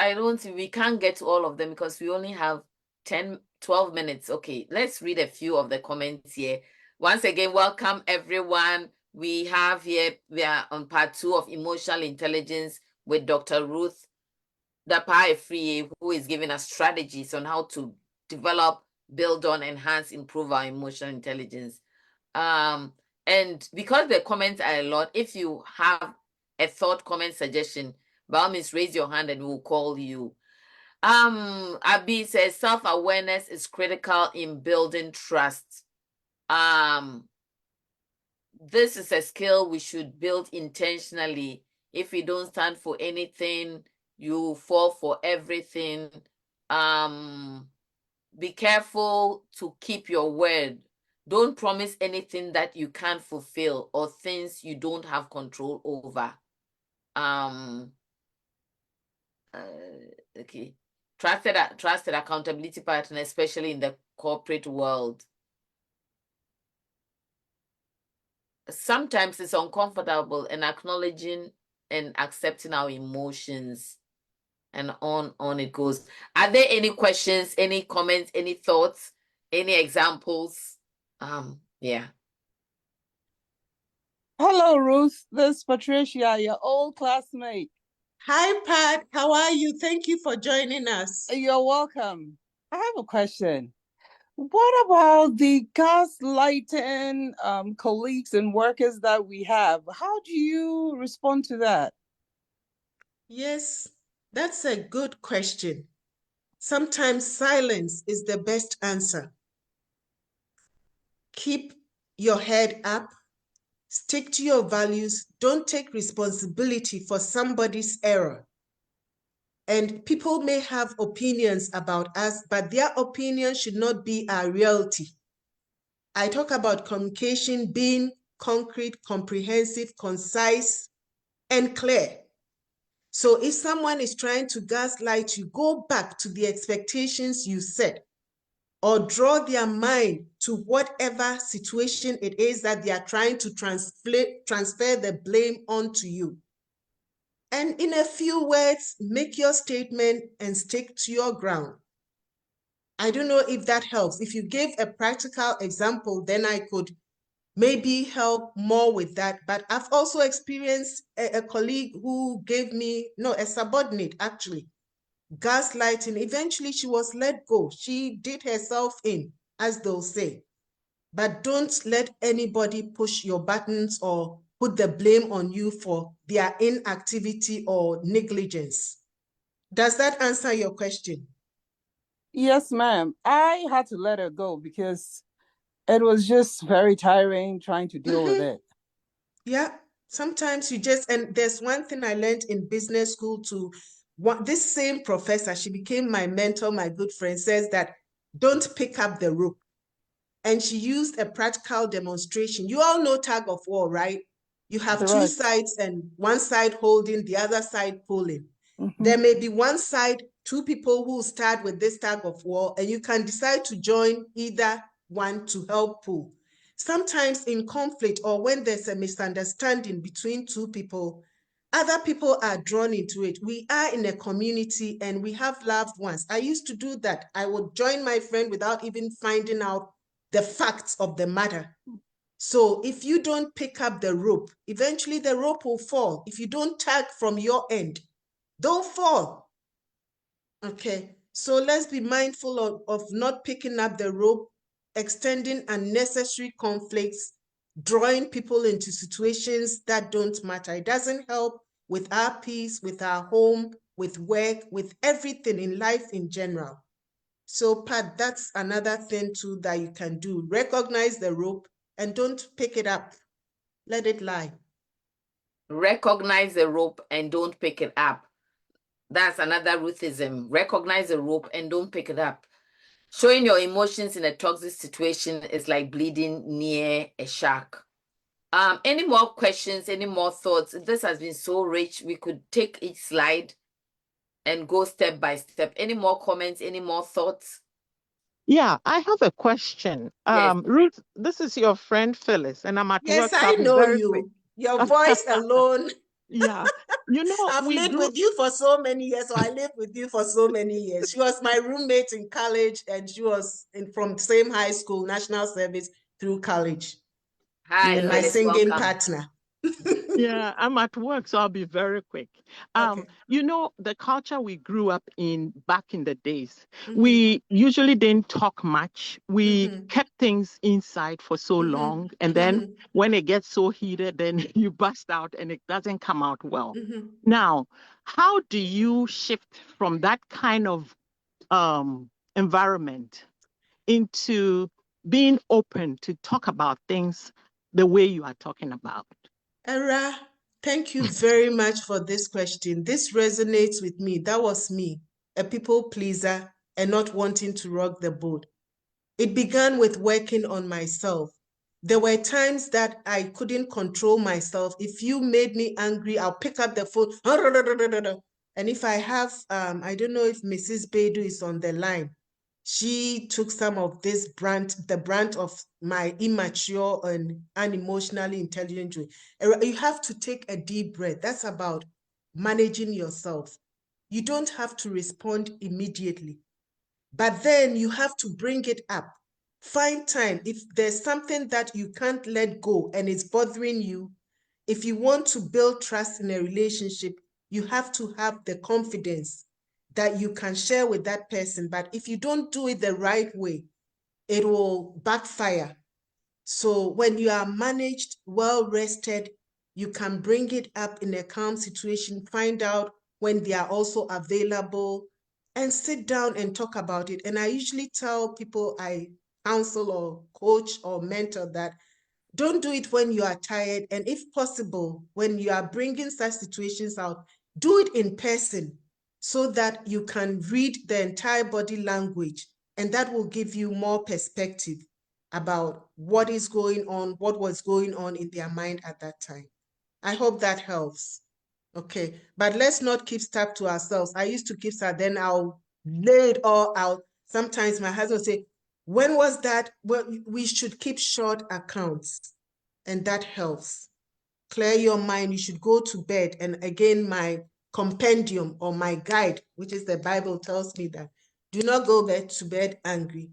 we can't get to all of them because we only have 10, 12 minutes. Okay, let's read a few of the comments here. Once again, welcome everyone. We are on part 2 of emotional intelligence with Dr. Ruth Dapai, who is giving us strategies on how to develop, build on, enhance, improve our emotional intelligence. And because the comments are a lot, if you have a thought, comment, suggestion, by all means, raise your hand and we'll call you. Abi says self-awareness is critical in building trust. This is a skill we should build intentionally. If you don't stand for anything, you fall for everything. Be careful to keep your word. Don't promise anything that you can't fulfill or things you don't have control over. Okay. Trusted accountability partner, especially in the corporate world. Sometimes it's uncomfortable, and acknowledging and accepting our emotions, and on it goes. Are there any questions, any comments, any thoughts, any examples? Yeah. Hello, Ruth. This is Patricia, your old classmate. Hi, Pat. How are you? Thank you for joining us. You're welcome. I have a question. What about the gaslighting colleagues and workers that we have? How do you respond to that? Yes, that's a good question. Sometimes silence is the best answer. Keep your head up, stick to your values, don't take responsibility for somebody's error. And people may have opinions about us, but their opinion should not be our reality. I talk about communication being concrete, comprehensive, concise, and clear. So if someone is trying to gaslight you, go back to the expectations you set or draw their mind to whatever situation it is that they are trying to transfer the blame onto you. And in a few words, make your statement and stick to your ground. I don't know if that helps. If you gave a practical example, then I could maybe help more with that. But I've also experienced a colleague who gave me, no, a subordinate actually, gaslighting. Eventually she was let go. She did herself in, as they'll say. But don't let anybody push your buttons or put the blame on you for their inactivity or negligence. Does that answer your question? Yes, ma'am. I had to let her go because it was just very tiring trying to deal with it. Yeah, sometimes you just, and there's one thing I learned in business school too. This same professor, she became my mentor, my good friend, says that don't pick up the rope. And she used a practical demonstration. You all know tug of war, right? You have two Correct. sides and one side holding, the other side pulling. Mm-hmm. There may be one side, two people who start with this tug of war, and you can decide to join either one to help pull. Sometimes in conflict or when there's a misunderstanding between two people, other people are drawn into it. We are in a community and we have loved ones. I used to do that. I would join my friend without even finding out the facts of the matter. So if you don't pick up the rope, eventually the rope will fall. If you don't tug from your end, they'll fall. Okay, so let's be mindful of not picking up the rope, extending unnecessary conflicts, drawing people into situations that don't matter. It doesn't help with our peace, with our home, with work, with everything in life in general. So, Pat, that's another thing too that you can do. Recognize the rope and don't pick it up. Let it lie. Recognize the rope and don't pick it up. That's another Ruthism. Recognize the rope and don't pick it up. Showing your emotions in a toxic situation is like bleeding near a shark. Any more questions, any more thoughts? This has been so rich. We could take each slide and go step by step. Any more comments, any more thoughts? Yeah, I have a question. Yes. Ruth, this is your friend Phyllis, and I'm at Yes, work, so I I'll be know very quick. you. Your voice alone. Yeah, I've we lived grew. with you for so many years, or I lived with you for so many years. She was my roommate in college, and she was from the same high school, national service through college, Hi, and my Yeah, Phyllis, singing welcome. partner. yeah, I'm at work, so I'll be very quick. Okay. The culture we grew up in back in the days, Mm-hmm. we usually didn't talk much. We Mm-hmm. kept things inside for so Mm-hmm. long, and then Mm-hmm. when it gets so heated, then you bust out and it doesn't come out well. Mm-hmm. Now, how do you shift from that kind of environment into being open to talk about things the way you are talking about? Era, thank you very much for this question. This resonates with me. That was me, a people pleaser and not wanting to rock the boat. It began with working on myself. There were times that I couldn't control myself. If you made me angry, I'll pick up the phone. And if I have, I don't know if Mrs. Bedu is on the line. She took some of this the brand of my immature and unemotionally intelligent way. You have to take a deep breath. That's about managing yourself. You don't have to respond immediately, but then you have to bring it up. Find time. If there's something that you can't let go and it's bothering you, if you want to build trust in a relationship, You have to have the confidence that you can share with that person. But if you don't do it the right way, it will backfire. So when you are managed, well rested, you can bring it up in a calm situation, find out when they are also available, and sit down and talk about it. And I usually tell people I counsel or coach or mentor that don't do it when you are tired. And if possible, when you are bringing such situations out, do it in person so that you can read the entire body language, and that will give you more perspective about what is going on, what was going on in their mind at that time. I hope that helps. Okay, but let's not keep stuck to ourselves. I used to keep stuck, then I'll lay it all out. Sometimes my husband will say, when was that? Well, we should keep short accounts, and that helps. Clear your mind. You should go to bed. And again, my compendium or my guide, which is the Bible, tells me that do not go to bed angry.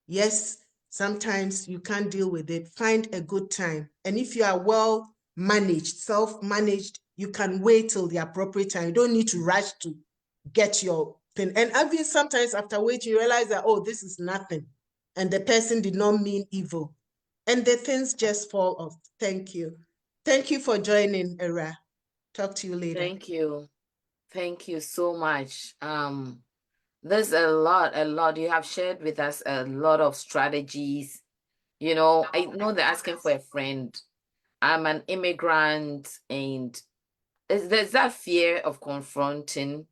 Yes, sometimes you can't deal with it. Find a good time. And if you are well managed, self-managed, you can wait till the appropriate time. You don't need to rush to get your thing. And obviously, sometimes after waiting, you realize that, oh, this is nothing. And the person did not mean evil. And the things just fall off. Thank you. Thank you for joining, Era. Talk to you later. Thank you. Thank you so much. There's a lot. You have shared with us a lot of strategies. You know, I know they're asking for a friend. I'm an immigrant, and there's that fear of confronting,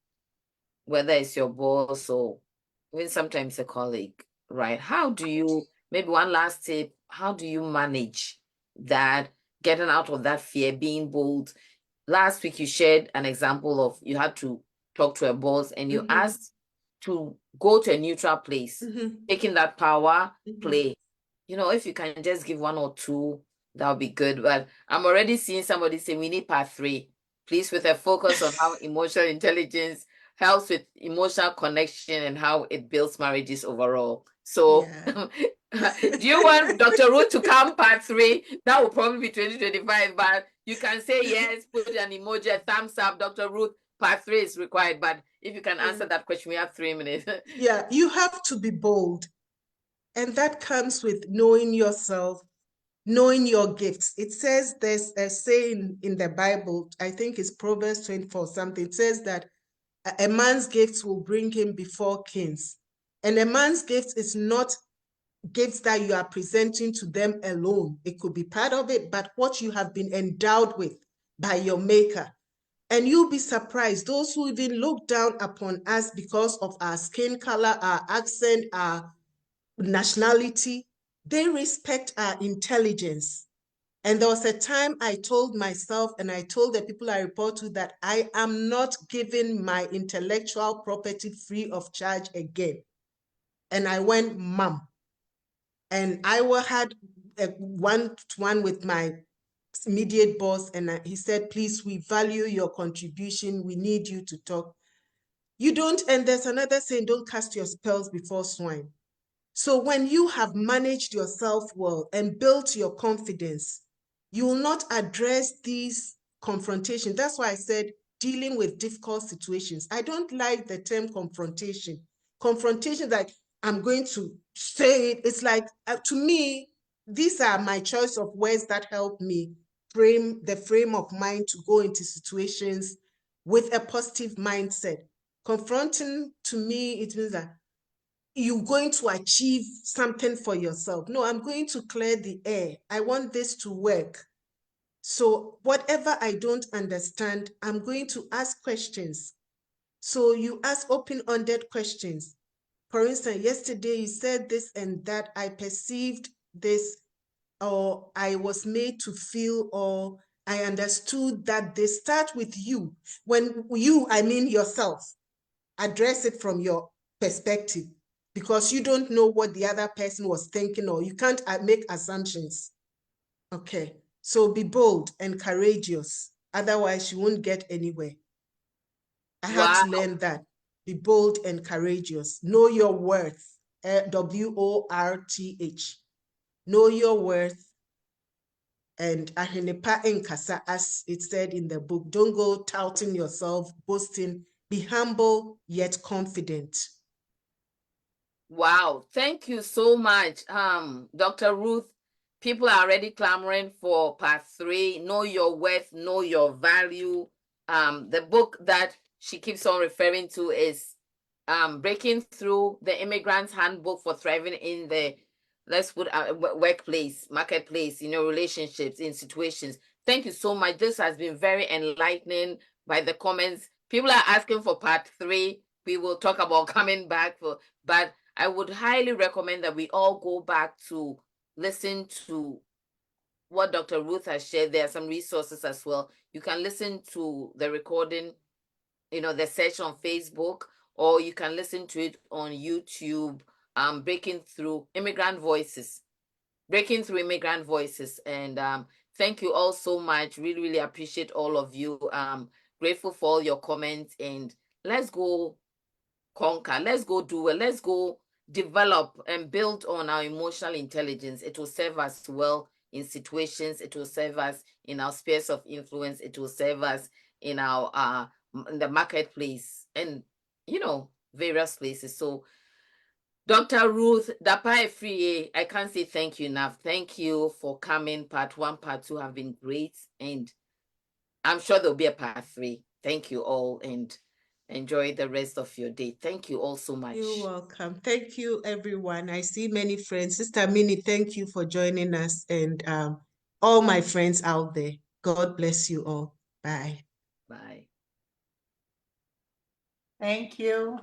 whether it's your boss or even sometimes a colleague, right? How do you, maybe one last tip, how do you manage that, getting out of that fear, being bold? Last week, you shared an example of you had to talk to a boss and you asked to go to a neutral place, taking that power play. You know, if you can just give one or two, that would be good. But I'm already seeing somebody say we need part 3, please, with a focus on how emotional intelligence helps with emotional connection and how it builds marriages overall. So Yeah. do you want Dr. Ruth to come part 3? That will probably be 2025, but you can say yes, put an emoji, a thumbs up. Dr. Ruth, part 3 is required. But if you can answer that question, we have 3 minutes. Yeah, you have to be bold. And that comes with knowing yourself, knowing your gifts. It says there's a saying in the Bible, I think it's Proverbs 24 something. It says that a man's gifts will bring him before kings. And a man's gift is not gifts that you are presenting to them alone. It could be part of it, but what you have been endowed with by your maker. And you'll be surprised, those who even look down upon us because of our skin color, our accent, our nationality, they respect our intelligence. And there was a time I told myself and I told the people I report to that I am not giving my intellectual property free of charge again. And I went mum. And I had a one-to-one with my immediate boss, and he said, please, we value your contribution. We need you to talk. You don't, and there's another saying, don't cast your spells before swine. So when you have managed yourself well and built your confidence, you will not address these confrontations. That's why I said dealing with difficult situations. I don't like the term confrontation. Confrontation, like I'm going to say it. It's like, to me, these are my choice of words that help me frame the frame of mind to go into situations with a positive mindset. Confronting, to me, it means that you're going to achieve something for yourself. No, I'm going to clear the air. I want this to work. So whatever I don't understand, I'm going to ask questions. So you ask open-ended questions. For instance, yesterday you said this and that, I perceived this, or I was made to feel, or I understood that. They start with you. When you, I mean yourself. Address it from your perspective, because you don't know what the other person was thinking, or you can't make assumptions. Okay, so be bold and courageous. Otherwise, you won't get anywhere. I had to learn that. Be bold and courageous. Know your worth. WORTH. Know your worth And ahenepa enkasa, as it said in the book, don't go touting yourself, boasting, be humble yet confident. Wow, thank you so much, Dr. Ruth. People are already clamoring for part 3. Know your worth, know your value. The book that she keeps on referring to is Breaking Through, the Immigrant's Handbook for Thriving in the, let's put workplace, marketplace, relationships, in situations. Thank you so much. This has been very enlightening by the comments. People are asking for part 3. We will talk about coming back but I would highly recommend that we all go back to listen to what Dr. Ruth has shared. There are some resources as well. You can listen to the recording, the session on Facebook, or you can listen to it on YouTube, Breaking Through Immigrant Voices. Breaking Through Immigrant Voices. And thank you all so much. Really, really appreciate all of you. Grateful for all your comments, and let's go conquer. Let's go do it. Let's go develop and build on our emotional intelligence. It will serve us well in situations. It will serve us in our spheres of influence. It will serve us in our in the marketplace and various places. So Dr. Ruth Dapae-Friye, I can't say thank you enough. Thank you for coming. Part 1, part 2 have been great, and I'm sure there'll be a part 3. Thank you all, and enjoy the rest of your day. Thank you all so much. You're welcome. Thank you, everyone. I see many friends. Sister Minnie, thank you for joining us, and all my friends out there. God bless you all. Bye. Bye. Thank you.